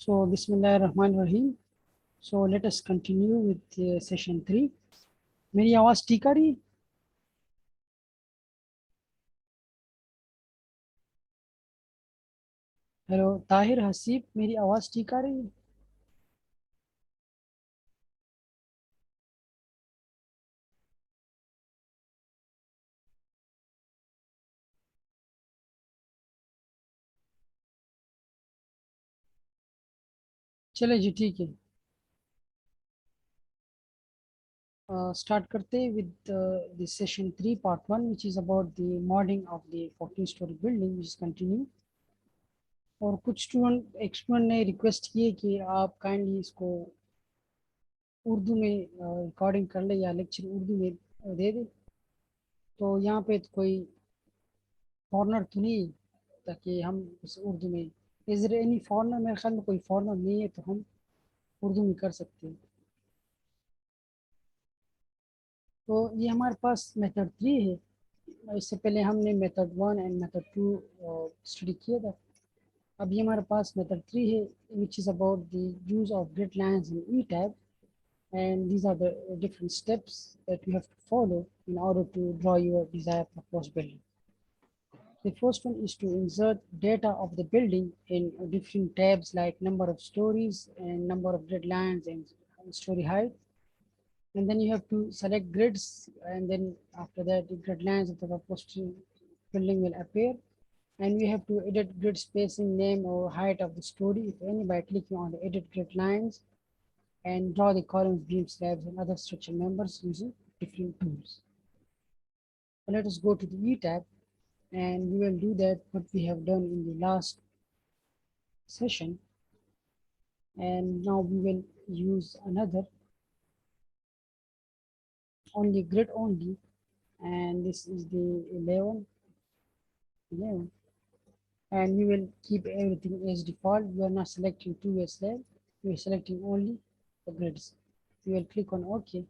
So, Bismillah Rahman Rahim. So, let us continue with session 3. मेरी आवाज़ ठीक आ रही है? हेलो ताहिर हसीब, मेरी आवाज़ ठीक आ रही है? चले जी, ठीक है। स्टार्ट करते हैं with the session 3 part 1 which is about the modding of the 14-story building which is continue। और कुछ स्टूडेंट ने रिक्वेस्ट की है कि आप काइंडली इसको उर्दू में रिकॉर्डिंग कर ले या लेक्चर उर्दू में दे दे। तो यहाँ पे तो कोई फॉरनर तो नहीं, ताकि हम इस उर्दू में इज देयर एनी फॉरनर? मेरे ख्याल में कोई फॉरनर नहीं है, तो हम उर्दू में कर सकते हैं। तो ये हमारे पास मेथड 3 है। इससे पहले हमने मेथड 1 एंड मेथड 2 स्टडी किया था। अब ये हमारे पास मेथड 3 है which is about the use of grid lines in E tab, and these are the different steps that you have to follow in order to draw your desired proposed building. The first one is to insert data of the building in different tabs like number of stories and number of grid lines and story height. And then you have to select grids, and then after that the grid lines of the proposed building will appear. And we have to edit grid spacing, name or height of the story, if any, by clicking on the edit grid lines and draw the columns, beam slabs and other structure members using different tools. So let us go to the E tab, and we will do that what we have done in the last session. And now we will use another only grid only, and this is the 11, and we will keep everything as default. We are not selecting two slab, we are selecting only the grids. We will click on OK.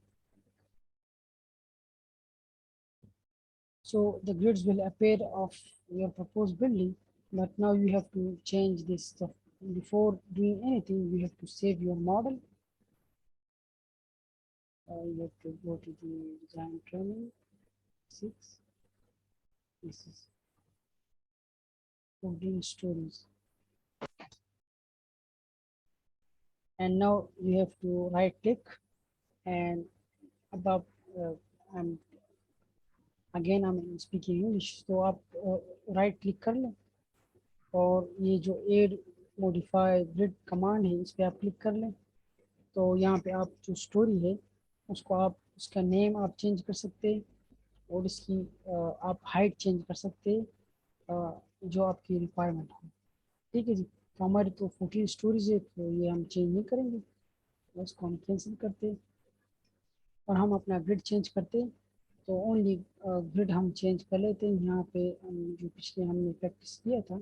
So the grids will appear of your proposed building, but now you have to change this stuff. Before doing anything, you have to save your model. You have to go to the design training 6. This is 14 stories. And now you have to right click and above, I'm speaking English, तो आप right click कर लें और ये जो add modify grid command है इस पर आप क्लिक कर लें। तो यहाँ पे आप जो स्टोरी है उसको आप उसका नेम आप चेंज कर सकते हैं और इसकी आप हाइट चेंज कर सकते हैं जो आपकी रिक्वायरमेंट हो। ठीक है जी। तो हमारी तो 14 स्टोरीज है, तो ये हम चेंज नहीं करेंगे, इसको हम कैंसिल करते हैं और हम अपना ग्रिड चेंज करते हैं। तो ओनली ग्रिड हम चेंज कर लेते हैं। यहाँ पे जो पिछले हमने प्रैक्टिस किया था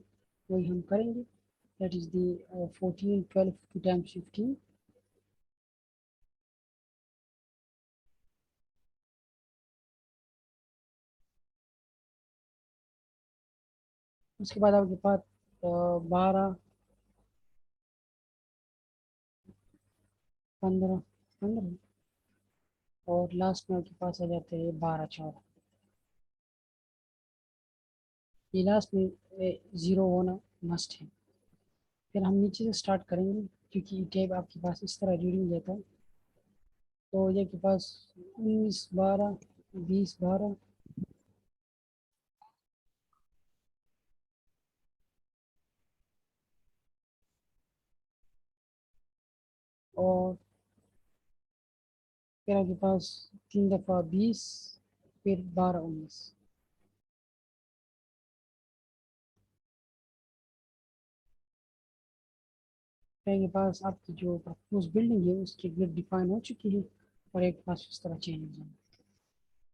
वही हम करेंगे। That is the 14 12 2 times 15। उसके बाद आपके पास 12 15 15 और लास्ट में आपके पास आ जाते हैं 12 14। ये लास्ट में ज़ीरो होना मस्ट है। फिर हम नीचे से स्टार्ट करेंगे क्योंकि टैब आपके पास इस तरह रीडिंग देता है। तो ये के पास 19 12 20 12 और फिर आपके पास 3 दफ़ा 20, फिर 12 19। फिर आपके पास आपकी जो प्रपोज बिल्डिंग है उसकी ग्रिड डिफाइन हो चुकी है और एक पास इस तरह चेंज हो जाएगा।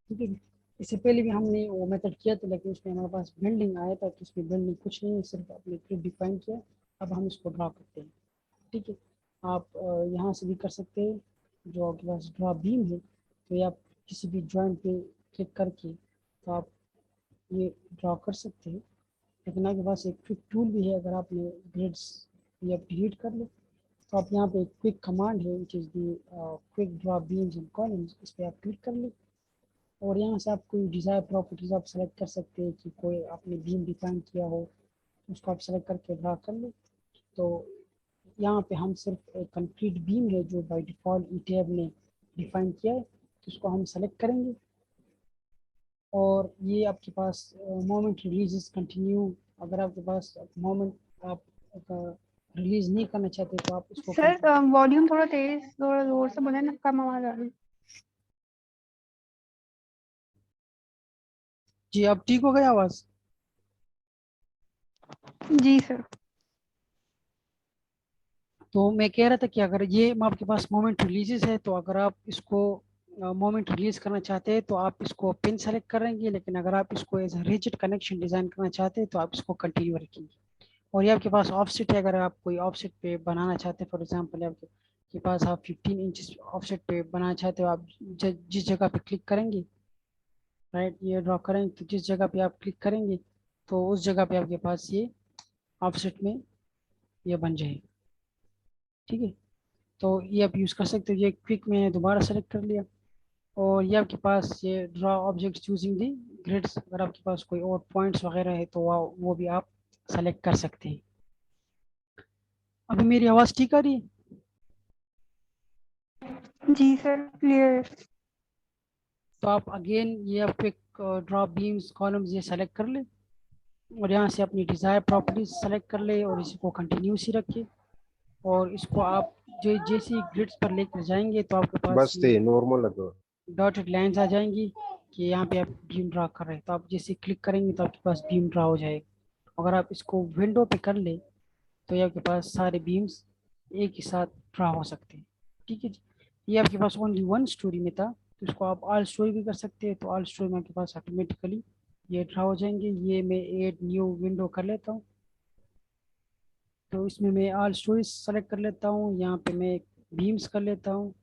ठीक है। इससे पहले भी हमने वो मेथड किया था, लेकिन उसमें हमारे पास बिल्डिंग आया था, तो उसमें बिल्डिंग कुछ नहीं है, सिर्फ अपने ग्रिड डिफाइन किया। अब हम इसको ड्रा करते हैं। ठीक है। आप यहाँ से भी कर सकते हैं। जो आपके पास ड्रा बीम है, तो ये आप किसी भी जॉइंट पे क्लिक करके तो आप ये ड्रा कर सकते हैं। लेकिन आपके पास एक क्विक टूल भी है, अगर आपने ग्रिड्स ये आप डिलीट कर लो तो आप यहाँ पे क्विक कमांड है which is the quick draw beams and columns, इस पर आप क्लिक कर ले और यहाँ से आप कोई डिज़ायर प्रॉपर्टीज आप सेलेक्ट कर सकते हैं कि कोई आपने बीम डिफाइन किया हो, उसको आप सेलेक्ट करके ड्रा कर ले। तो यहाँ पे हम सिर्फ एक कंक्रीट बीम है जो बाय डिफ़ॉल्ट ई टैब ने डिफाइन किया है, तो उसको हम सेलेक्ट करेंगे और ये आपके पास मोमेंट रिलीज कंटिन्यू, अगर आपके पास मोमेंट आप रिलीज नहीं करना चाहते तो आप इसको सर वॉल्यूम थोड़ा तेज, थोड़ा जोर से बोले ना, कम आवाज आ रही। जी अब ठीक हो गया आवाज़? जी सर। तो मैं कह रहा था कि अगर ये आपके पास मोमेंट रिलीजेस है तो अगर आप इसको मोमेंट रिलीज करना चाहते हैं तो आप इसको पिन सेलेक्ट करेंगे, लेकिन अगर आप इसको एज रिजिड कनेक्शन डिज़ाइन करना चाहते हैं तो आप इसको कंटिन्यू रखेंगे। और ये आपके पास ऑफसेट है, अगर आप कोई ऑफसेट पे बनाना चाहते हैं, फॉर एग्जांपल आपके पास आप 15 इंच ऑफसेट पे बनाना चाहते हो, आप जिस जगह पे क्लिक करेंगे, राइट, ये ड्रॉ करेंगे तो जिस जगह पे आप क्लिक करेंगे तो उस जगह पे आपके पास ये ऑफसेट में ये बन जाएगा। ठीक है, तो ये आप यूज़ कर सकते हो। ये क्विक में दोबारा सेलेक्ट कर लिया और ये आपके पास ये draw object using the grids, अगर आपके पास कोई और पॉइंट्स वगैरह है तो वो भी आप सेलेक्ट कर सकते हैं। अभी मेरी आवाज़ ठीक आ रही है? जी सर, क्लियर। तो आप अगेन ये आप क्विक ड्रॉ बीम्स कॉलम्स ये सेलेक्ट कर ले और यहाँ से अपनी डिज़ायर प्रॉपर्टीज सेलेक्ट कर ले और इसको कंटिन्यूस ही रखिए और इसको आप जो जैसे ग्रिड्स पर लेकर जाएंगे तो आपके पास बस ये ते नॉर्मल लगा। डॉटेड लाइंस आ जाएंगी कि यहाँ पे आप बीम ड्रा कर रहे हैं, तो आप जैसे क्लिक करेंगे तो आपके पास बीम ड्रा हो जाएगा। अगर आप इसको विंडो पे कर ले तो ये आपके पास सारे बीम्स एक ही साथ ड्रा हो सकते हैं। ठीक है जी, ये आपके पास ओनली वन स्टोरी में था, तो इसको आप ऑल स्टोरी भी कर सकते हैं, तो ऑल स्टोरी में आपके पास ऑटोमेटिकली ये ड्रा हो जाएंगे। ये मैं एड न्यू विंडो कर लेता हूँ, तो इसमें मैं ऑल स्टोरीज सेलेक्ट कर लेता हूँ, यहाँ पे मैं बीम्स कर लेता हूँ।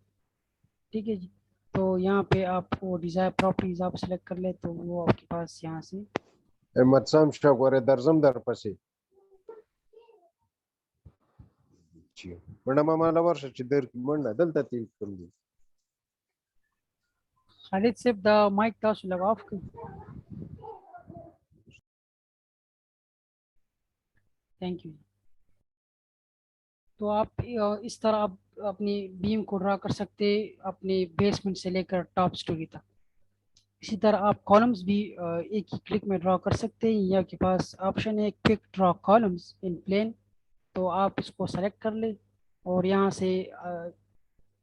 ठीक है जी, तो यहाँ पे आपको डिज़ायर प्रॉपर्टीज आप सेलेक्ट कर ले तो वो आपके पास यहाँ से Ematsam shakore darzam darpasi. म्हणा मला वर्षाची दर म्हणा दलता ती कमी. खालिद सिर्फ द माइक था लगा ऑफ कर। Thank you. तो आप इस तरह आप अपनी बीम को ड्रा कर सकते हैं अपने बेसमेंट से लेकर टॉप स्टोरी तक। इसी तरह आप कॉलम्स भी एक ही क्लिक में ड्रा कर सकते हैं, या आपके पास ऑप्शन है quick draw columns in plane, तो आप इसको सेलेक्ट कर ले और यहाँ से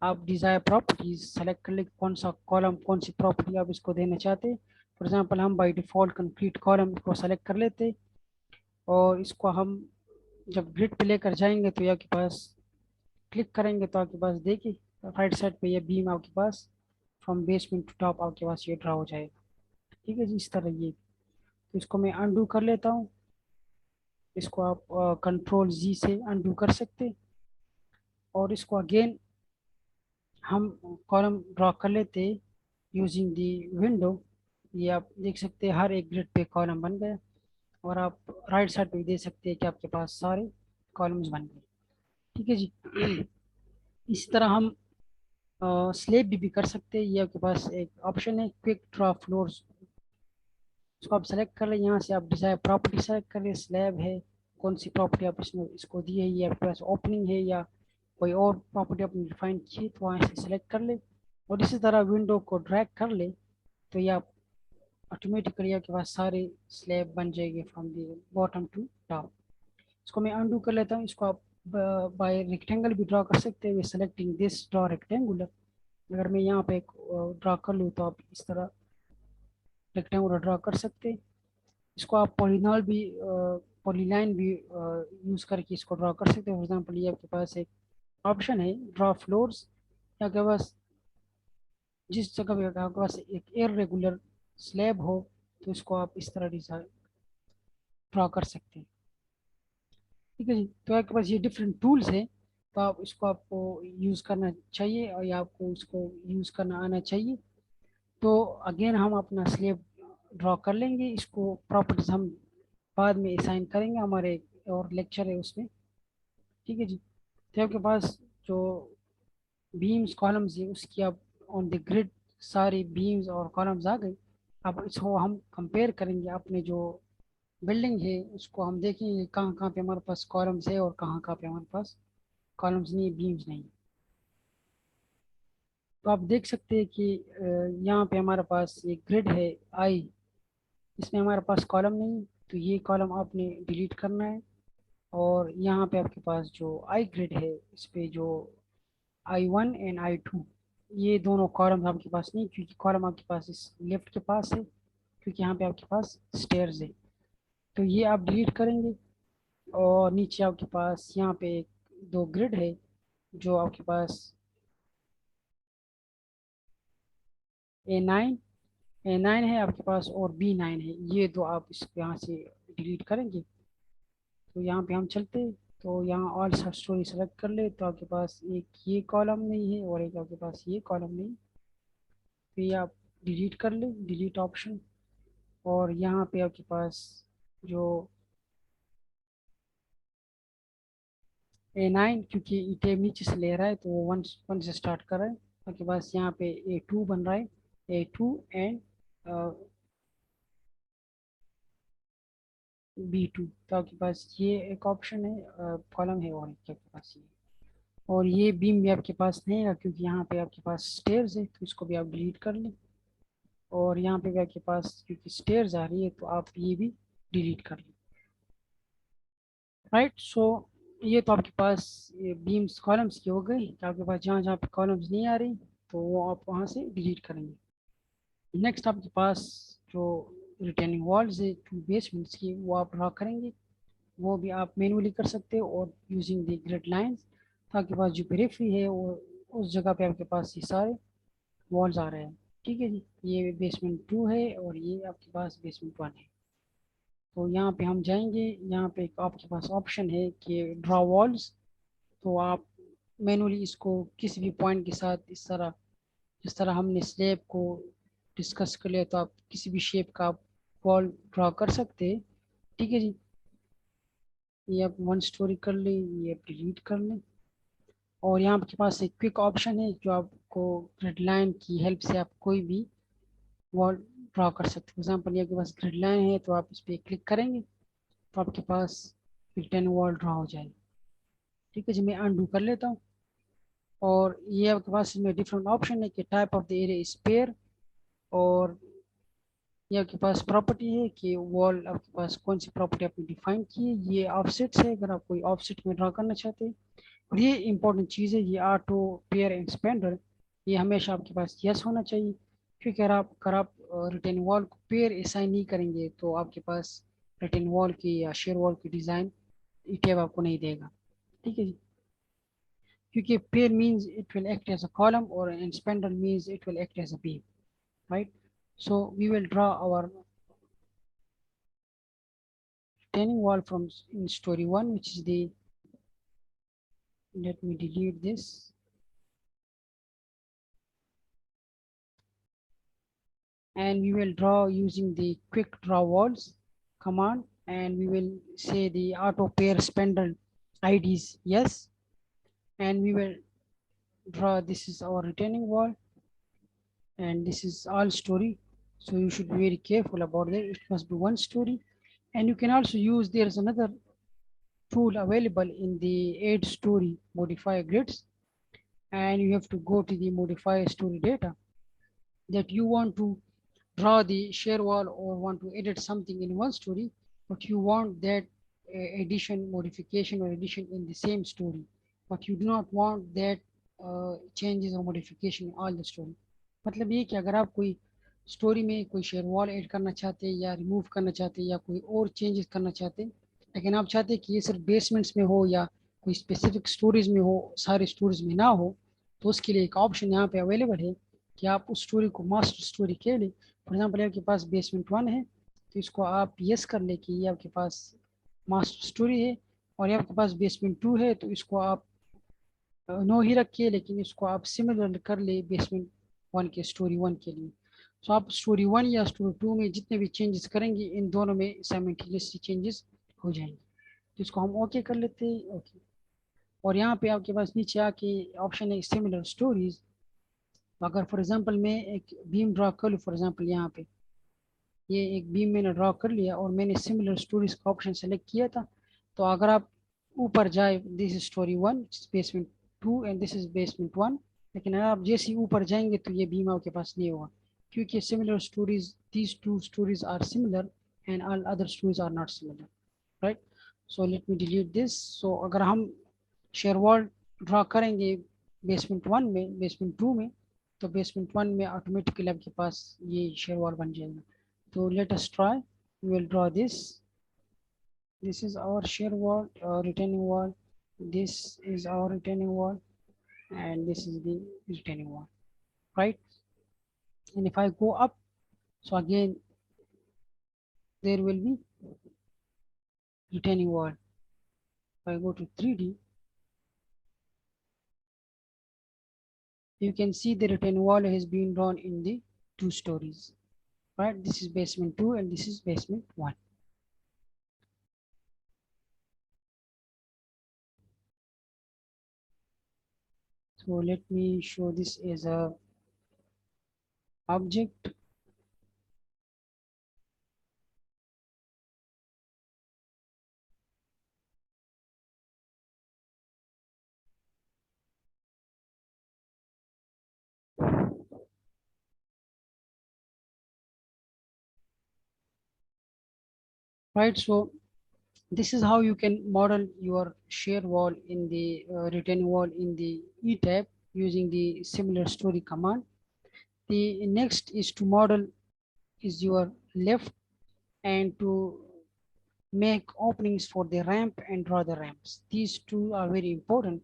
आप डिज़ायर प्रॉपर्टीज सेलेक्ट कर ले कौन सा कॉलम कौन सी प्रॉपर्टी आप इसको देना चाहते हैं। फॉर एग्जांपल हम बाय डिफ़ॉल्ट कंक्रीट कॉलम को सेलेक्ट कर लेते और इसको हम जब ग्रिड पे लेकर जाएंगे तो ये आपके पास क्लिक करेंगे तो आपके पास देखिए राइट साइड पे ये बीम आपके पास फ्रॉम बेसमेंट टू टॉप आपके पास ये ड्रा हो जाएगा। ठीक है जी, इस तरह ये, तो इसको मैं अनडू कर लेता हूँ, इसको आप कंट्रोल जी से अनडू कर सकते हैं और इसको अगेन हम कॉलम ड्रॉ कर लेते यूजिंग दी विंडो। ये आप देख सकते हैं हर एक ग्रिड पे कॉलम बन गया और आप राइट साइड पे भी देख सकते हैं कि आपके पास सारे कॉलम्स बन गए। ठीक है जी, इसी तरह हम स्लेब भी कर सकते हैं। ये आपके पास एक ऑप्शन है क्विक ड्रॉ फ्लोर्स, इसको आप सेलेक्ट कर लें, यहाँ से आप डिजायर प्रॉपर्टी सेलेक्ट कर लें, स्लैब है कौन सी प्रॉपर्टी आप इसमें इसको दी है, ये आपके पास ओपनिंग है या कोई और प्रॉपर्टी आपने डिफाइन की है तो वहाँ से सेलेक्ट कर ले और इसी तरह विंडो को ड्रैग कर ले तो ये आप ऑटोमेटिकली आपके पास सारे स्लैब बन जाएंगे from the bottom to top. इसको मैं अनडू कर लेता हूँ, इसको आप बाय रेक्टेंगल भी ड्रॉ कर सकते हैं सेलेक्टिंग दिस ड्रॉ रेक्टेंगुलर। अगर मैं यहाँ पे एक ड्रॉ कर लूँ तो आप इस तरह रेक्टेंगुलर ड्रॉ कर सकते हैं। इसको आप पॉलीनॉल भी पॉलीलाइन भी यूज़ करके इसको ड्रॉ कर सकते हैं। फॉर एग्जांपल ये आपके पास एक ऑप्शन है ड्रॉ फ्लोर्स, या आपके पास जिस जगह पे आपके पास एक इरेगुलर स्लैब हो तो इसको आप इस तरह डिजाइन ड्रॉ कर सकते हैं। ठीक है जी, तो आपके पास ये डिफरेंट टूल्स हैं, तो आप इसको आपको यूज़ करना चाहिए और या आपको इसको यूज़ करना आना चाहिए। तो अगेन हम अपना स्लैब ड्रॉ कर लेंगे, इसको प्रॉपर्टीज हम बाद में असाइन करेंगे, हमारे और लेक्चर है उसमें। ठीक है जी, तो आपके पास जो बीम्स कॉलम्स है उसकी अब ऑन द ग्रिड सारी बीम्स और कॉलम्स आ गई। अब इसको हम कंपेयर करेंगे अपने जो बिल्डिंग है उसको हम देखेंगे कहाँ कहाँ पे हमारे पास कॉलम्स है और कहाँ कहाँ पे हमारे पास कॉलम्स नहीं बीम्स नहीं। तो आप देख सकते हैं कि यहाँ पे हमारे पास एक ग्रिड है आई, इसमें हमारे पास कॉलम नहीं, तो ये कॉलम आपने डिलीट करना है। और यहाँ पे आपके पास जो आई ग्रिड है इस पे जो I1 एंड I2 ये दोनों कॉलम आपके पास नहीं, क्योंकि कॉलम आपके पास इस लेफ्ट के पास है, क्योंकि यहाँ पे आपके पास स्टेयर्स है। तो ये आप डिलीट करेंगे। और नीचे आपके पास यहाँ पे एक दो ग्रिड है जो आपके पास A9 A9 है आपके पास और B9 है, ये दो आप इस यहाँ से डिलीट करेंगे। तो यहाँ पे हम चलते हैं, तो यहाँ ऑल स्टोरी सेलेक्ट कर ले, तो आपके पास एक ये कॉलम नहीं है और एक आपके पास ये कॉलम नहीं। तो ये आप डिलीट कर ले, डिलीट ऑप्शन। और यहाँ पे आपके पास जो A9 क्योंकि ई टेब नीचे से ले रहा है तो वो वन वन से स्टार्ट कर रहा है। आपके पास यहाँ पे A2 बन रहा है, A2 एंड B2। तो आपके पास ये एक ऑप्शन है कॉलम है और एक आपके पास ये। और ये बीम भी आपके पास नहीं है क्योंकि यहाँ पे आपके पास स्टेयर्स है, तो इसको भी आप डिलीट कर लें। और यहाँ पे भी आपके पास क्योंकि स्टेयर्स आ रही है तो आप ये भी डिलीट कर लें। राइट, सो ये तो आपके पास ये बीम्स कॉलम्स की हो गई। तो आपके पास जहाँ जहाँ पे कॉलम्स नहीं आ रही तो वो आप वहाँ से डिलीट करेंगे। नेक्स्ट आपके पास जो रिटेनिंग वॉल्स है टू बेसमेंट्स की वो आप ड्रा करेंगे। वो भी आप मैनुअली कर सकते हो और यूजिंग द ग्रिड लाइंस। तो आपके पास जो पेरिफेरी है वो उस जगह पे आपके पास ये सारे वॉल्स आ रहे हैं। ठीक है जी, ये बेसमेंट 2 है और ये आपके पास बेसमेंट 1 है। तो यहाँ पे हम जाएंगे, यहाँ पे एक आपके पास ऑप्शन है कि ड्रा वॉल्स। तो आप मैनुअली इसको किसी भी पॉइंट के साथ इस तरह, जिस तरह हमने स्लैब को डिस्कस कर लिया, तो आप किसी भी शेप का आप वॉल ड्रा कर सकते हैं। ठीक है जी, ये आप वन स्टोरी कर लें, ये आप डिलीट कर लें। और यहाँ आपके पास एक क्विक ऑप्शन है जो आपको ग्रिड लाइन की हेल्प से आप कोई भी वॉल ड्रा कर सकते हैं। फॉर एग्जाम्पल ये आपके पास ग्रिड लाइन है तो आप इस पर क्लिक करेंगे तो आपके पास रिटर्न वॉल ड्रा हो जाएगी। ठीक है जी, मैं अनडू कर लेता हूँ। और ये आपके पास इसमें डिफरेंट ऑप्शन है कि type of the area spare. और ये आपके पास प्रॉपर्टी है कि वॉल आपके पास कौन सी प्रॉपर्टी आपने डिफाइन की है। ये ऑफसेट्स है अगर आप कोई ऑफसेट में ड्रा करना चाहते हैं। और ये इंपॉर्टेंट चीज़ है, ये ऑटो पेयर एक्सपेंडर ये हमेशा आपके पास यस होना चाहिए। क्योंकि अगर आप रिटेन वॉल को पेयर असाइन नहीं करेंगे तो आपके पास रिटेन वॉल की या शेयर वॉल की डिज़ाइन ईटेब आपको नहीं देगा। ठीक है जी, क्योंकि pier means it will act as a column और expander means it will act as a beam, right? So we will draw our retaining wall from in story 1, which is the, let me delete this. And we will draw using the quick draw walls command, and we will say the auto pair spindle IDs yes. And we will draw, this is our retaining wall and this is all story. So you should be very careful about that. It must be one story. And you can also use, there's another tool available in the add story modifier grids, and you have to go to the modifier story data that you want to draw the share wall or want to edit something in one story, but you want that addition, modification or addition in the same story, but you do not want that changes or modification in all the story. मतलब ये कि अगर आप कोई story में कोई share wall add करना चाहते हैं या रिमूव करना चाहते हैं या कोई और चेंजेस करना चाहते हैं, लेकिन आप चाहते हैं कि ये सिर्फ बेसमेंट्स में हो या कोई स्पेसिफिक स्टोरीज में हो, सारे स्टोरीज में ना हो, तो उसके लिए एक ऑप्शन यहाँ पे अवेलेबल है कि आप उस स्टोरी को मास्टर स्टोरी के लिए, फॉर एग्जाम्पल आपके पास बेसमेंट 1 है तो इसको आप यस कर ले कि ये आपके पास मास्टर स्टोरी है। और ये आपके पास बेसमेंट 2 है तो इसको आप नो ही रखिए, लेकिन इसको आप सिमिलर कर ले बेसमेंट 1 के स्टोरी 1 के लिए। तो आप स्टोरी 1 या स्टोरी 2 में जितने भी चेंजेस करेंगे इन दोनों में साइमल्टेनियसली चेंजेस हो जाएंगे। तो इसको हम ओके कर लेते हैं, ओके। और यहाँ पे आपके पास नीचे आके ऑप्शन है सिमिलर स्टोरीज। तो अगर फॉर एग्जांपल मैं एक बीम ड्रा कर लूँ, फॉर एग्जांपल यहाँ पे ये एक बीम मैंने ड्रॉ कर लिया और मैंने सिमिलर स्टोरीज का ऑप्शन सेलेक्ट किया था। तो अगर आप ऊपर जाए, this is story 1, basement 2 and this is basement 1, लेकिन अगर आप जैसे ही ऊपर जाएंगे तो ये बीम आपके पास नहीं होगा, क्योंकि similar stories, these two stories are similar and all other stories are not similar, right. So let me delete this. सो अगर हम शेयर वॉल ड्रॉ करेंगे बेसमेंट 1 में, बेसमेंट 2 में, तो बेसमेंट 1 में ऑटोमेटिकली आपके पास ये शेयर वॉल बन जाएगा। So let us try. We will draw this. This is our shear wall, retaining wall. This is our retaining wall, and this is the retaining wall, right? And if I go up, so again there will be retaining wall. If I go to 3D, you can see the retaining wall has been drawn in the 2 stories, right? This is basement 2 and this is basement 1. So let me show this as a object. Right, so this is how you can model your shear wall in the retaining wall in the E tab using the similar story command. The next is to model is your left and to make openings for the ramp and draw the ramps. These two are very important,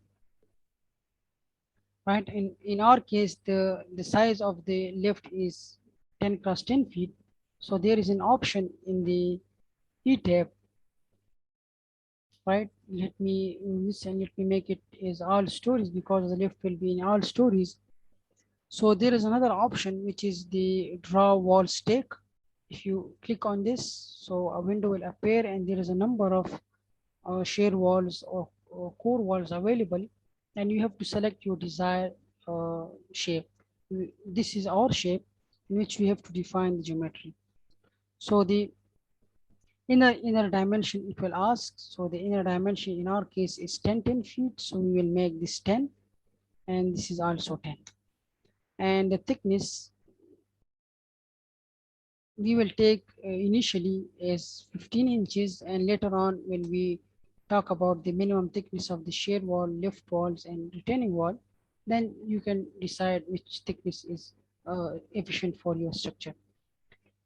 right? In our case, the size of the lift is 10 cross 10 feet. So there is an option in the E tab, right? Let me this and let me make it as all stories because the lift will be in all stories. So there is another option which is the draw wall stake. If you click on this, so a window will appear and there is a number of shear walls or core walls available, and you have to select your desired shape. This is our shape in which we have to define the geometry. So the inner dimension it will ask. So the inner dimension in our case is 10 feet. So we will make this 10 and this is also 10. And the thickness we will take initially as 15 inches, and later on when we talk about the minimum thickness of the shear wall, lift walls and retaining wall, then you can decide which thickness is efficient for your structure.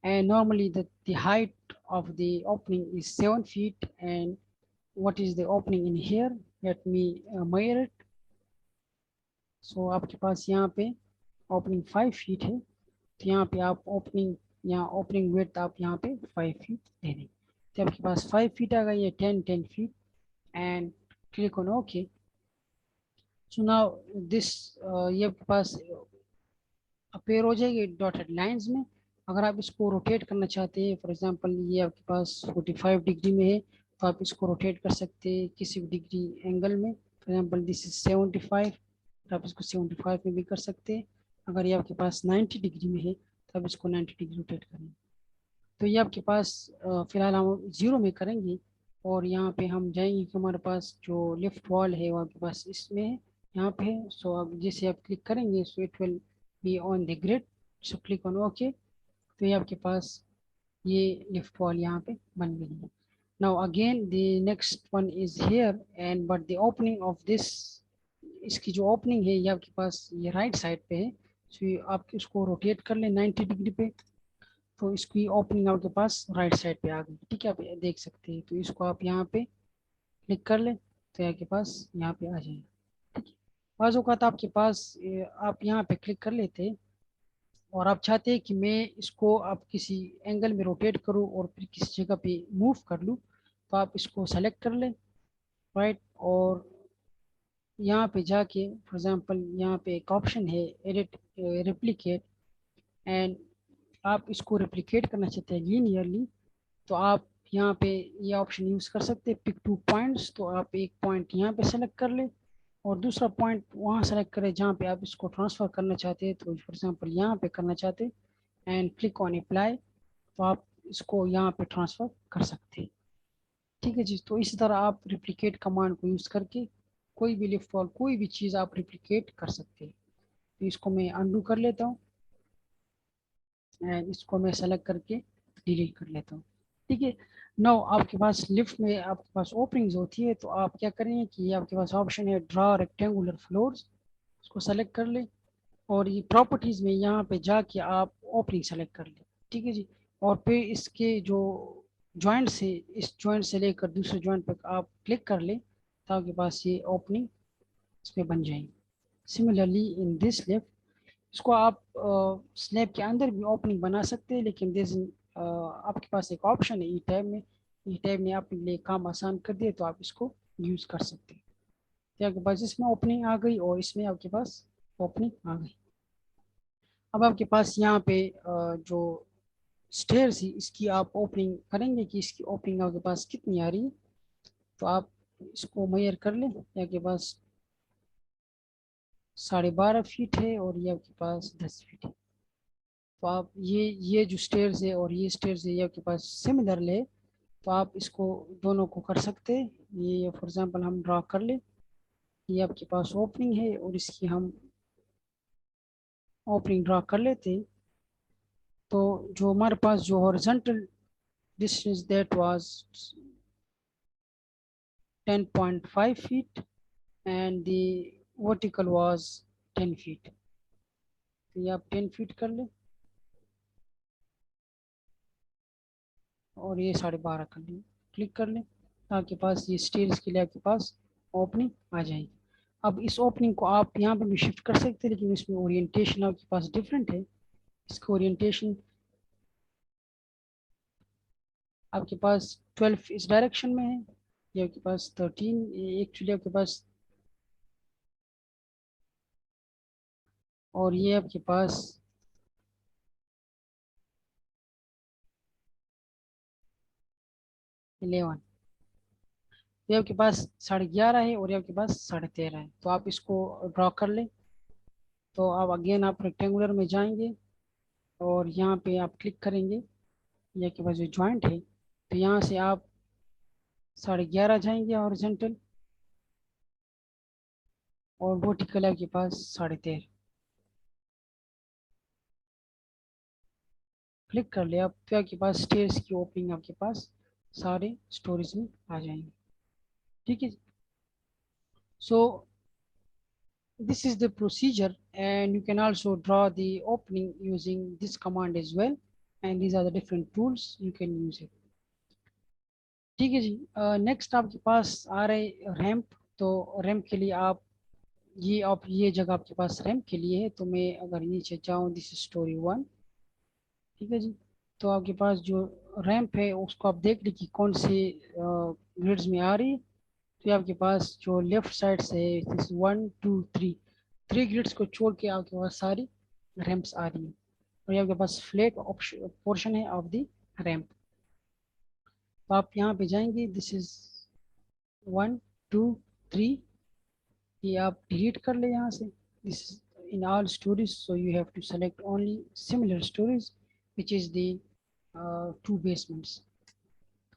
And normally the height of the opening is 7 feet. And what is the opening in here? Let me measure it. So आपके पास यहाँ पे opening 5 feet है, तो यहाँ पे आप opening width आप यहाँ पे 5 feet दे दें, तो आपके पास 5 feet आ गई है, 10 feet, and click on OK. So now this ये आपके पास अपेयर हो जाएगी डॉटेड लाइंस में। अगर आप इसको रोटेट करना चाहते हैं, फॉर एग्जांपल ये आपके पास 45 डिग्री में है, तो आप इसको रोटेट कर सकते हैं किसी भी डिग्री एंगल में। फॉर एग्जांपल दिस इज 75, तो आप इसको 75 में भी कर सकते हैं। अगर ये आपके पास 90 डिग्री में है तो आप इसको 90 डिग्री रोटेट करेंगे। तो ये आपके पास फिलहाल हम 0 में करेंगे, और यहाँ पे हम जाएंगे कि हमारे पास जो लेफ्ट वॉल है वो आपके पास इसमें है, यहाँ पे है। सो अब जैसे आप क्लिक करेंगे सो it will be on the grid, so click on okay. तो ये आपके पास ये लेफ्ट वॉल यहाँ पे बन गई है। Now again the next one is here and but the opening of this, इसकी जो ओपनिंग है ये आपके पास ये राइट साइड पे है। सो आप इसको रोटेट कर लें 90 डिग्री पे, तो इसकी ओपनिंग आपके पास राइट साइड पे आ गई, ठीक है, आप देख सकते हैं। तो इसको आप यहाँ पे क्लिक कर लें तो आपके पास यहाँ पे आ जाएगा, ठीक है। बाज़ औक़ात आपके पास आप यहाँ पे क्लिक कर लेते हैं और आप चाहते हैं कि मैं इसको आप किसी एंगल में रोटेट करूँ और फिर किसी जगह पे मूव कर लूँ, तो आप इसको सेलेक्ट कर लें, राइट। और यहाँ पे जाके फॉर एग्जांपल यहाँ पे एक ऑप्शन है एडिट रेप्लिकेट, एंड आप इसको रेप्लिकेट करना चाहते हैं लीनियरली, तो आप यहाँ पे ये ऑप्शन यूज़ कर सकते हैं पिक 2 पॉइंट्स। तो आप एक पॉइंट यहाँ पे सेलेक्ट कर लें और दूसरा पॉइंट वहाँ सेलेक्ट करें जहाँ पे आप इसको ट्रांसफ़र करना चाहते हैं। तो फॉर एग्जांपल यहाँ पे करना चाहते हैं एंड क्लिक ऑन अप्लाई, तो आप इसको यहाँ पे ट्रांसफ़र कर सकते हैं। ठीक है जी। तो इसी तरह आप रिप्लिकेट कमांड को यूज़ करके कोई भी लिफ्ट वॉल कोई भी चीज़ आप रिप्लिकेट कर सकते हैं। तो इसको मैं अनडू कर लेता हूँ एंड इसको मैं सेलेक्ट करके डिलीट कर लेता हूँ। ठीक है। नाउ आपके पास लिफ्ट में आपके पास ओपनिंग्स होती है, तो आप क्या करेंगे कि आपके पास ऑप्शन है ड्रा रेक्टेंगुलर फ्लोर्स, उसको सेलेक्ट कर ले और ये प्रॉपर्टीज़ में यहाँ पे जाके आप ओपनिंग सेलेक्ट कर ले। ठीक है जी। और फिर इसके जो जॉइंट से इस जॉइंट से लेकर दूसरे जॉइंट पर आप क्लिक कर ले, तो आपके पास ये ओपनिंग इसमें बन जाएंगे। सिमिलरली इन दिस लेफ्ट, इसको आप स्लैब के अंदर भी ओपनिंग बना सकते हैं, लेकिन दिस आपके पास एक ऑप्शन है ई टैब में, ई टैब ने आपके लिए काम आसान कर दिया, तो आप इसको यूज़ कर सकते हैं। तो आपके पास इसमें ओपनिंग आ गई और इसमें आपके पास ओपनिंग आ गई। अब आपके पास यहाँ पे जो स्टेयर्स है इसकी आप ओपनिंग करेंगे कि इसकी ओपनिंग आपके पास कितनी आ रही है, तो आप इसको मेजर कर लें। ये आपके पास 12.5 फीट है और ये आपके पास 10 फीट है। तो आप ये जो स्टेयर्स है और ये स्टेयर्स है ये आपके पास सिमिलर ले, तो आप इसको दोनों को कर सकते हैं। ये फॉर एग्जांपल हम ड्रा कर ले, ये आपके पास ओपनिंग है और इसकी हम ओपनिंग ड्रा कर लेते हैं। तो जो हमारे पास जो horizontal distance that was 10.5 feet and the vertical was 10 feet। तो ये आप 10 फीट कर ले और ये 12.5 कर लें, क्लिक कर लें, तो आपके पास ये स्टेयर्स के लिए आपके पास ओपनिंग आ जाएगी। अब इस ओपनिंग को आप यहाँ पे भी शिफ्ट कर सकते हैं, लेकिन इसमें ओरिएंटेशन आपके पास डिफरेंट है। इसका ओरिएंटेशन आपके पास 12 इस डायरेक्शन में है, ये आपके पास 13 एक्चुअली आपके पास, और ये आपके पास 11, ये आपके पास 11.5 है और ये आपके पास 13.5 है। तो आप इसको ड्रॉ कर लें। तो अब अगेन आप रेक्टेंगुलर में जाएंगे और यहाँ पे आप क्लिक करेंगे, ये के पास जो जॉइंट है, तो यहाँ से आप 11.5 जाएंगे हॉरिजॉन्टल और वर्टिकल आपके पास 13.5, क्लिक कर ले आप, तो आपके पास स्टेयर्स की ओपनिंग आपके पास सारे स्टोरेज में आ जाएंगे। ठीक है। सो this is the procedure, and you can also draw the opening using this command as well, and these are the different tools you can use it। ठीक है जी। नेक्स्ट आपके पास आ रहे रैंप। तो रैंप के लिए आप ये जगह आपके पास रैंप के लिए है, तो मैं अगर नीचे जाऊँ, दिस इज स्टोरी 1। ठीक है जी। तो आपके पास जो रैंप है उसको आप देख लीजिए कौन से ग्रिड्स में आ रही है। तो ये आपके पास जो लेफ्ट साइड से 1 2 3 3 ग्रिड्स को छोड़ के आपके पास सारी रैंप्स आ रही है, और ये आपके पास फ्लैट पोर्शन है ऑफ द रैंप। तो आप यहाँ पे जाएंगे, दिस इज 1 2 3, ये आप डिलीट कर ले यहाँ से। This is in all stories, so you have to select only similar stories which is the 2 basements।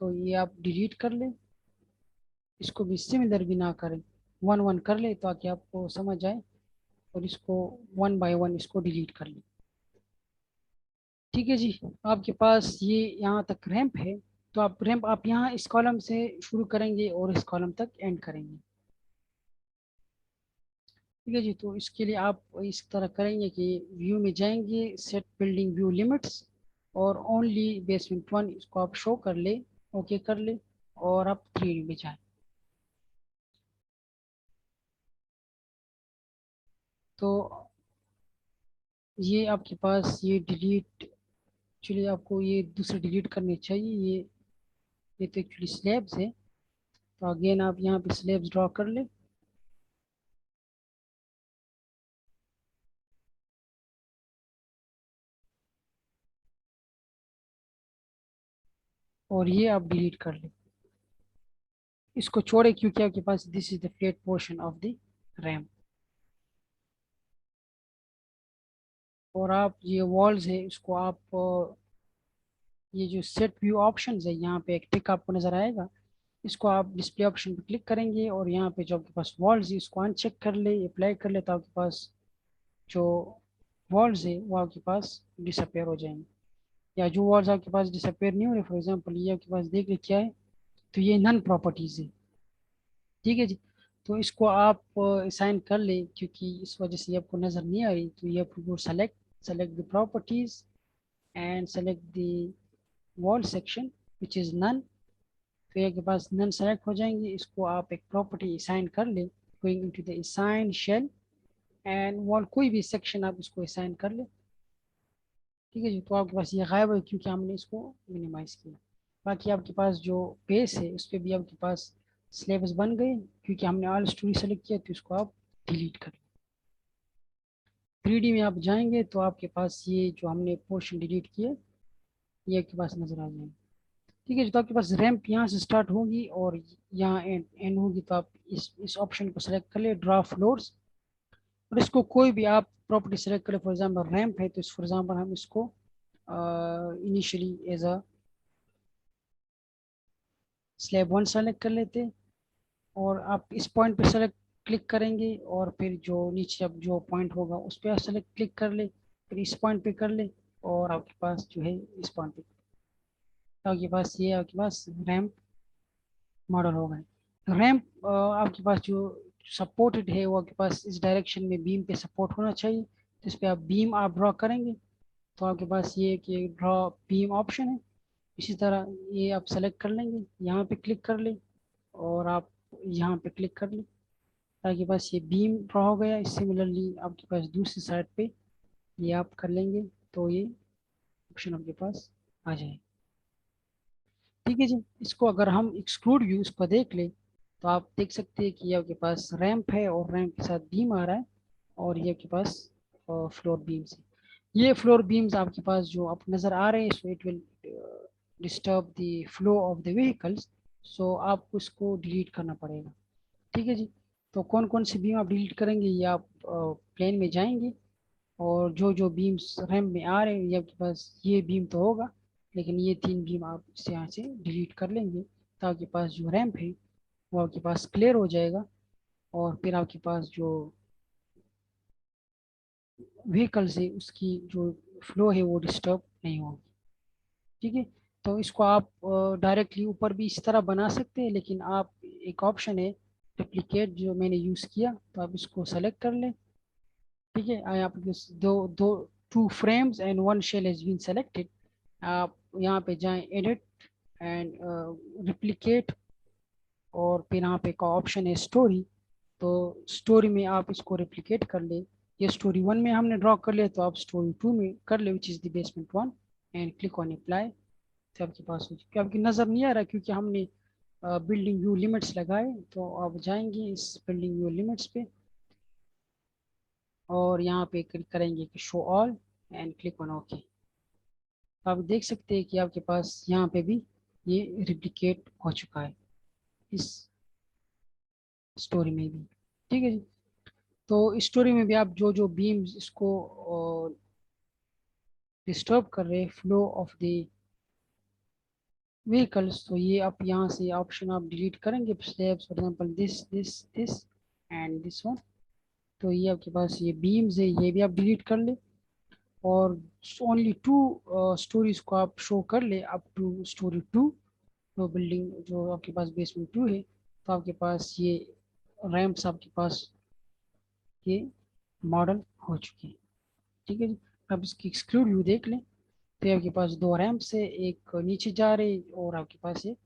तो ये आप डिलीट कर ले, इसको भी सिमिलर भी ना करें, 1 1 कर ले ताकि आपको समझ आए, और इसको 1 बाय 1 इसको डिलीट कर लें। ठीक है जी। आपके पास ये यहाँ तक रैंप है, तो आप रैंप आप यहाँ इस कॉलम से शुरू करेंगे और इस कॉलम तक एंड करेंगे। ठीक है जी। तो इसके लिए आप इस तरह करेंगे कि व्यू में जाएंगे, सेट बिल्डिंग व्यू लिमिट्स, और ओनली बेसमेंट 1 इसको आप शो कर ले, ओके कर ले, और आप 3 में जाए। तो ये आपके पास ये डिलीट, एक्चुअली आपको ये दूसरे डिलीट करने चाहिए। ये तो एक्चुअली स्लैब्स है, तो अगेन आप यहाँ पे स्लैब्स ड्रॉ कर ले, और ये आप डिलीट कर ले, इसको छोड़े क्योंकि आपके पास this is the flat portion of the ramp. और आप ये वॉल्स है इसको आप ये जो सेट व्यू ऑप्शंस है यहाँ पे एक टिक आपको नजर आएगा, इसको आप डिस्प्ले ऑप्शन पे क्लिक करेंगे और यहाँ पे जो आपके पास वॉल्स है इसको अनचेक कर ले, अप्लाई कर ले, तो आपके पास जो वॉल्स है वो आपके पास डिसअपेयर हो जाएंगे। या जो वॉल्स आपके पास डिसअपेयर नहीं हो रहे, फॉर एग्जांपल ये आपके पास देख ले क्या है, तो ये नन प्रॉपर्टीज है। ठीक है जी। तो इसको आप असाइन कर ले, क्योंकि इस वजह से ये आपको नजर नहीं आ रही, तो ये आपको select the properties and select the wall section which is none. तो ये आपके पास नन सेलेक्ट हो जाएंगे, इसको आप एक प्रॉपर्टी असाइन कर ले, going into the assign shell and wall, कोई भी सेक्शन आप इसको असाइन कर ले। ठीक है जी। तो आपके पास ये गायब है क्योंकि हमने इसको मिनिमाइज किया। बाकी आपके पास जो बेस है उस पर भी आपके पास सिलेबस बन गए, क्योंकि हमने ऑल स्टोरी सेलेक्ट किया, तो इसको आप डिलीट कर। 3D में आप जाएंगे तो आपके पास ये जो हमने पोर्शन डिलीट किया ये आपके पास नजर आ जाएंगे। ठीक है जी। तो आपके पास रैंप यहाँ से स्टार्ट होगी और यहाँ एंड होगी, तो आप इस ऑप्शन को सेलेक्ट कर ले, ड्रा फ्लोर्स, और इसको कोई भी आप प्रॉपर्टी सेलेक्ट कर ले। फॉर एग्जाम्पल रैंप है, तो फॉर एग्जाम्पल हम इसको initially as a slab 1 select कर लेते हैं, और आप इस पॉइंट पे सेलेक्ट क्लिक करेंगे और फिर जो नीचे अब जो पॉइंट होगा उस पर सेलेक्ट क्लिक कर ले, फिर इस पॉइंट पे कर ले, और आपके पास जो है इस पॉइंट पे, तो आपके पास ये आपके पास रैम्प मॉडल हो गए। रैम्प आपके पास जो सपोर्टेड है वो आपके पास इस डायरेक्शन में बीम पे सपोर्ट होना चाहिए, तो इस पर आप बीम आप ड्रॉ करेंगे, तो आपके पास ये कि ड्रॉ बीम ऑप्शन है। इसी तरह ये आप सेलेक्ट कर लेंगे, यहाँ पे क्लिक कर ले, और आप यहाँ पे क्लिक कर ले, ताकि बस ये बीम ड्रॉ हो गया। सिमिलरली आपके पास दूसरी साइड पे ये आप कर लेंगे, तो ये ऑप्शन आपके पास आ जाए। ठीक है जी। इसको अगर हम एक्सक्लूड व्यू इसको देख ले, तो आप देख सकते हैं कि ये आपके पास रैंप है और रैंप के साथ बीम आ रहा है, और ये आपके पास फ्लोर बीम्स है। ये फ्लोर बीम्स आपके पास जो आप नज़र आ रहे हैं, so it will disturb the flow of the vehicles, so आपको इसको डिलीट करना पड़ेगा। ठीक है जी। तो कौन कौन से बीम आप डिलीट करेंगे, ये आप प्लेन में जाएंगे, और जो जो बीम्स रैम में आ रहे हैं ये आपके पास ये बीम तो होगा, लेकिन ये 3 बीम आप इसे यहाँ से डिलीट कर लेंगे, तो आपके पास जो रैम्प है वो आपके पास क्लियर हो जाएगा, और फिर आपके पास जो व्हीकल्स है उसकी जो फ्लो है वो डिस्टर्ब नहीं होगी। ठीक है। तो इसको आप डायरेक्टली ऊपर भी इस तरह बना सकते हैं, लेकिन आप एक ऑप्शन है रिप्लिकेट जो मैंने यूज़ किया, तो आप इसको सेलेक्ट कर लें। ठीक है। यहाँ पे दो दो 2 frames and 1 shell has been selected. आप यहाँ पे जाएं एडिट एंड रिप्लिकेट, और फिर यहाँ पे का ऑप्शन है स्टोरी, तो स्टोरी में आप इसको रिप्लिकेट कर ले। ये स्टोरी 1 में हमने ड्रॉ कर लिया, तो आप स्टोरी 2 में कर ले, which is the basement 1, and click on apply, तो आपके पास हो चुका। आपकी नज़र नहीं आ रहा क्योंकि हमने बिल्डिंग व्यू लिमिट्स लगाए, तो आप जाएंगे इस बिल्डिंग व्यू लिमिट्स पे, और यहाँ पे क्लिक करेंगे कि show all and click on okay. आप देख सकते हैं कि आपके पास यहाँ पे भी ये रिप्लिकेट हो चुका है इस स्टोरी में भी। ठीक है जी। तो स्टोरी में भी आप जो जो बीम्स इसको डिस्टर्ब कर रहे फ्लो ऑफ द व्हीकल्स, तो ये आप यहाँ से ऑप्शन आप डिलीट करेंगे, slabs for example this and this one, तो ये आपके पास ये बीम्स है ये भी आप डिलीट कर ले, और ओनली 2 स्टोरीज को आप शो कर ले अप टू स्टोरी 2, तो बिल्डिंग जो आपके पास बेसमेंट 2 है, तो आपके पास ये रैम्प्स आपके पास ये मॉडल हो चुके हैं। ठीक है जी। अब इसकी एक्सक्लूड व्यू देख लें, तो आपके पास 2 रैम्प्स है, एक नीचे जा रहे और आपके पास एक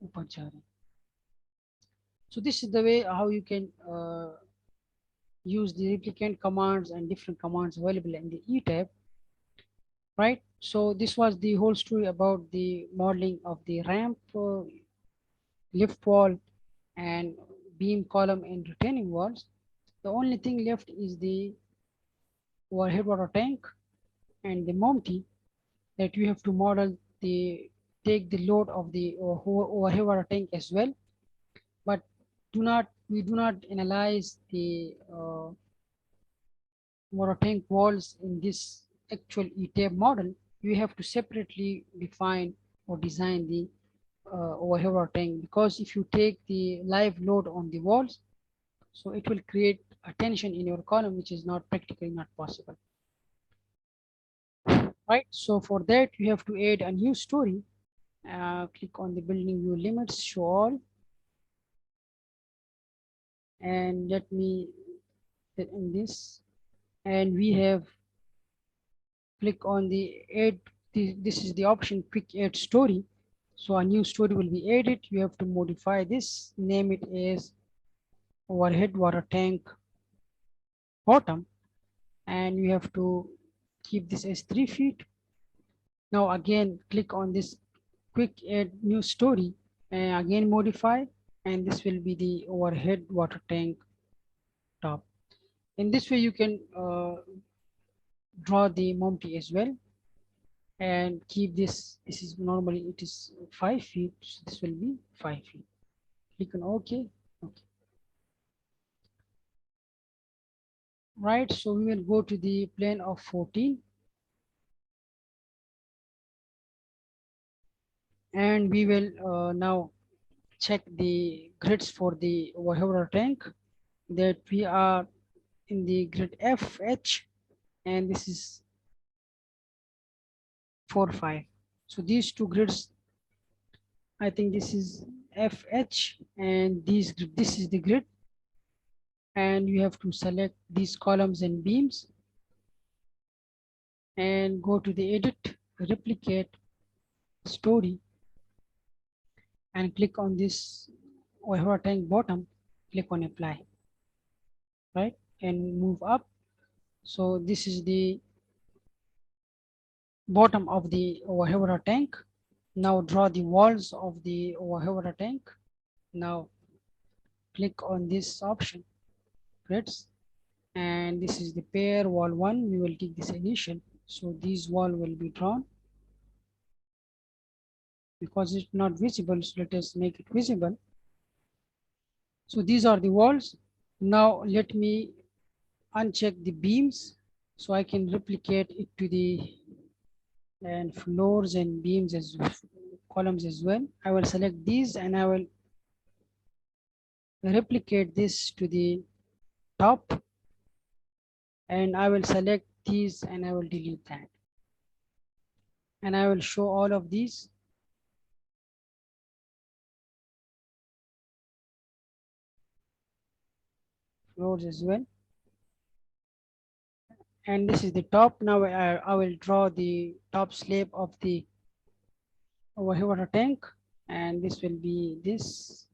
ऊपर जा रहे। So this is the way how you can use the replicant commands and different commands available in the E tab, right? So this was the whole story about the modeling of the ramp, lift wall, and beam column and retaining walls. The only thing left is the overhead water tank and the Monty, that you have to model the take the load of the overhead water tank as well, but do not we do not analyze the water tank walls in this actual ETAB model, you have to separately define or design the overhead water tank, because if you take the live load on the walls, so it will create a tension in your column, which is not practically not possible. Right, so for that you have to add a new story. Click on the building view limits, show all, and let me set in this, and we have click on the add, this is the option quick add story. So a new story will be added. You have to modify this, name it as overhead water tank bottom, and you have to keep this as 3 feet. Now again click on this quick add new story and again modify, and this will be the overhead water tank top. In this way you can draw the Monty as well, and keep this, this is normally it is 5 feet, so this will be 5 feet. Click on OK. Okay. Right, so we will go to the plane of 14, and we will now check the grids for the water tank, that we are in the grid FH, and this is 4 5. So these two grids, I think this is FH, and this is the grid, and you have to select these columns and beams and go to the edit, replicate story, and click on this water tank bottom, click on apply, right, and move up. So this is the bottom of the water tank. Now draw the walls of the water tank. Now click on this option, grids, and this is the pair wall 1. We will take this initial, so this wall will be drawn. Because it's not visible, so let us make it visible. So these are the walls. Now let me uncheck the beams, so I can replicate it to the and floors and beams as columns as well. I will select these and I will replicate this to the top, and I will select these and I will delete that, and I will show all of these. Floors as well, and this is the top. Now I will draw the top slab of the water tank, and this will be this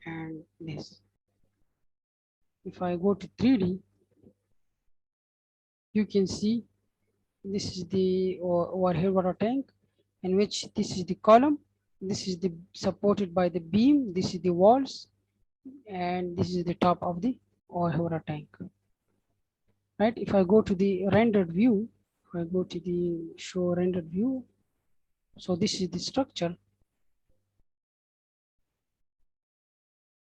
and this. If I go to 3D, you can see this is the overhead water tank, in which this is the column, this is the supported by the beam, this is the walls, and this is the top of the overhead water tank. Right, if I go to the rendered view, if I go to the show rendered view, so this is the structure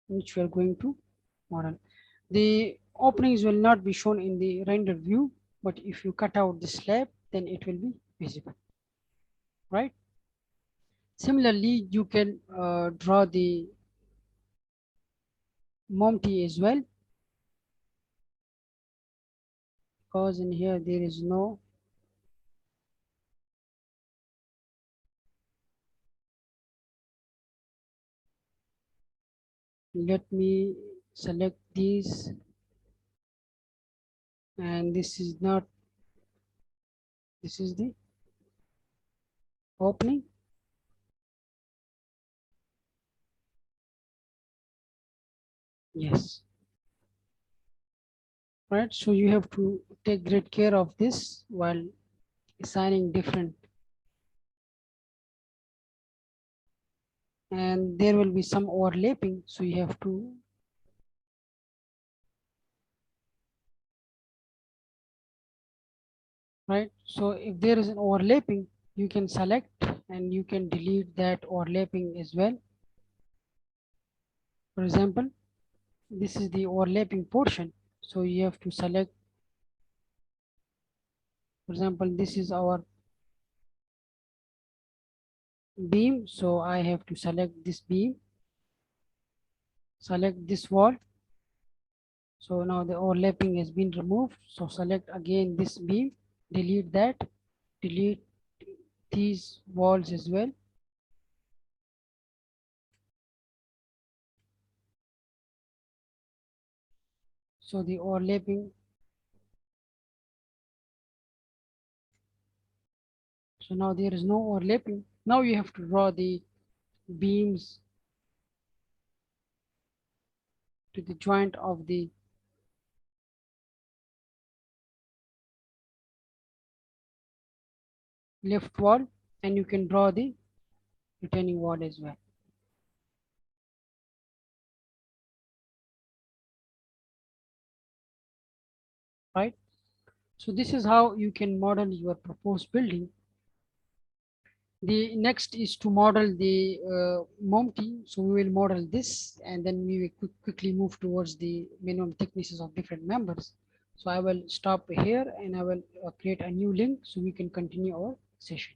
which we are going to model. The openings will not be shown in the rendered view, but if you cut out the slab, then it will be visible, right? Similarly, you can draw the Monty as well, because in here there is no let me select these, and this is not, this is the opening. Yes, right, so you have to take great care of this while assigning different, and there will be some overlapping, so you have to right. So if there is an overlapping, you can select and you can delete that overlapping as well. For example, this is the overlapping portion. So you have to select, for example, this is our beam. So I have to select this beam, select this wall. So now the overlapping has been removed. So select again this beam, delete that, delete these walls as well. So the overlapping, so now there is no overlapping. Now you have to draw the beams to the joint of the left wall, and you can draw the retaining wall as well. Right? So this is how you can model your proposed building. The next is to model the MOMT. So we will model this, and then we will quickly move towards the minimum thicknesses of different members. So I will stop here and I will create a new link so we can continue our session.